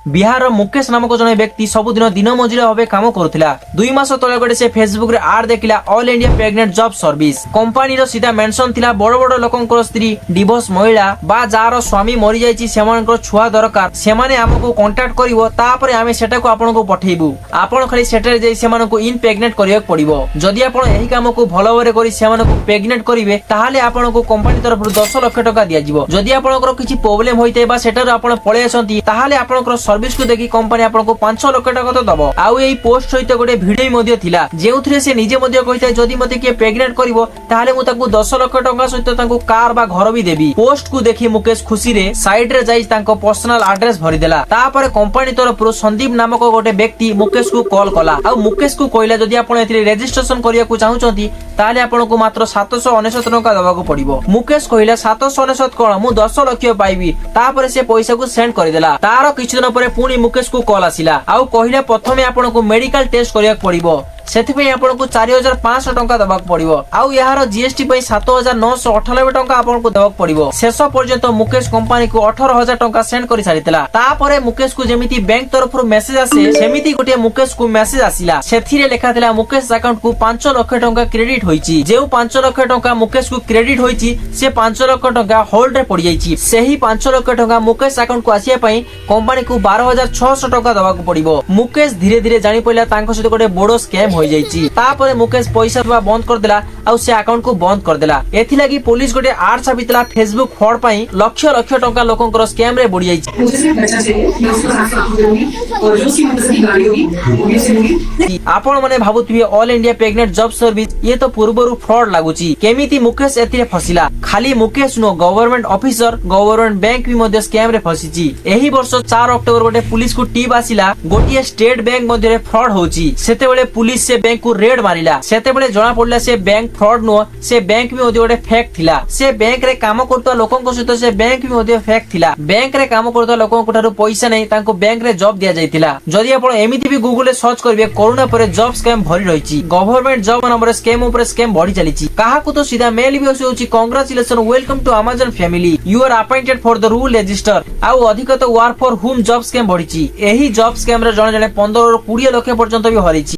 बिहार मुकेश नामक जने व्यक्ति सबुदिन दिन मजुरिया भाव काम करुला 2 मास तले गोटे से फेसबुक रे आड देखिला all India pregnant job service company रो सीधा मेंशन थिला बड़ बड़ लोकंकर स्त्री डिवोर्स महिला बा जार स्वामी मरि जाईची सेमानकर छुआ दरकार सेमाने हमको कांटेक्ट करिवो तापरे आमे सेटा को आपन को पठेइबु आपन खाली सेटा जाई सेमान को इन प्रेग्नेंट करिया पड़िबो जदि आपन एही काम को भलो भाबरे करी सेमान को प्रेग्नेंट करिवे ताहाले आपन को कंपनी तरफ 10 लाख टका दिया जिवो जदि आपनकर किछि प्रॉब्लम होइते बा सेटा आपन पळे असंती ताहाले आपनकर सर्विस को देखि कंपनी आपनको 5 लाख टका तो दबो आउ एई पोस्ट सहित गोटे भिडियो मध्ये थिला जेउथरे से निजे मध्ये कहिता जदि मते के प्रेग्नेंट करिवो ताहाले मु ताकू 10 लाख टका सहित ताकू कार बा घर भी देबी पोस्ट को देखि मुकेश खुशी रे साइड रे जाई तांको पर्सनल एड्रेस भरि देला तापर कंपनी तरफ संदीप नामक गोटे व्यक्ति मुकेश को कॉल कला आ मुकेश को कहला जदि आपण एथिरे रजिस्ट्रेशन करिया को चाहुचंती ताहाले आपनको मात्र 799 टका दबाको पड़िबो मुकेश कहला 799 कोन मु 10 लाख पाइबी तापर से पैसा को सेंड कर देला तारो किछ दिन परे पुनी मुकेश को कॉल आसिला आउ कहिला प्रथमे आपनको मेडिकल टेस्ट करिया पड़िबो सेथिपई आपनको 4500 टका दबाक पड़िबो आउ यार जीएसटी पई 7998 टका आपनको दबाक पड़िबो शेष पर्यंत मुकेश कंपनी को 18000 टका सेंड करि सारितला तापरे मुकेश को जेमिति बैंक तरफ मेसेज आसे सेमिति गोटे मुकेश को मेसेज आसिला सेथिरे लेखा थिला मुकेश अकाउंट को 5 लाख टका क्रेडिट होईची जेउ 5 लाख टका मुकेश को क्रेडिट होईची से 5 लाख टका होल्ड रे पड़ी जाईची सेही 5 लाख टका मुकेश अकाउंट को आसिया पई कंपनी को 12600 टका दबाक पड़िबो मुकेश धीरे धीरे जानि पइला तांको सहित गोटे बडो स्कैम हो जाईची तापरे मुकेश पैसा दबा बंद कर देला आ से अकाउंट को बंद कर देला एथि लागि पुलिस गोटे आर छापितला फेसबुक फ्रॉड पई लक्ष लक्ष टका लोकंकर स्कैम रे बुडी जाईची आपण माने भाबुथिबे all India pregnant job service ये तो पूर्वरु फ्रॉड लागुची केमिति मुकेश एथिरे फसिला खाली मुकेश नो गवर्नमेंट ऑफिसर गवर्नमेंट बैंक भी मध्ये स्कैम रे फसिची एही वर्ष 4 अक्टोबर गोटे पुलिस को टीप आसिला गोटिए स्टेट बैंक मध्ये फ्रॉड होची सेते बेले पुलिस से बैंक को रेड मारिला सेते बेले जणा पडला से बैंक फ्रॉड नो से बैंक भी मध्ये गोटे फेक थिला से बैंक रे काम करता लोकन को सहित से बैंक भी मध्ये फेक थिला बैंक रे काम करता लोकन को थारु पैसा नै तांको बैंक रे जॉब दिया जायतिला जदि आपण एमिति भी गूगल रे सर्च करबे कोरोना परे जॉब स्कैम भरी रहिची गवर्नमेंट जॉब नंबर स्कैम ऊपर स्कैम बढ़ी चलीची काहा को तो सीधा मेल भी होची congratulation welcome to Amazon family you are appointed for the role register आउ अधिक तो work for home job scam बढ़ीची एही जॉब स्कैम रे जणे जणे 15 ରୁ 20 लाख पर्यंत भी हरिची।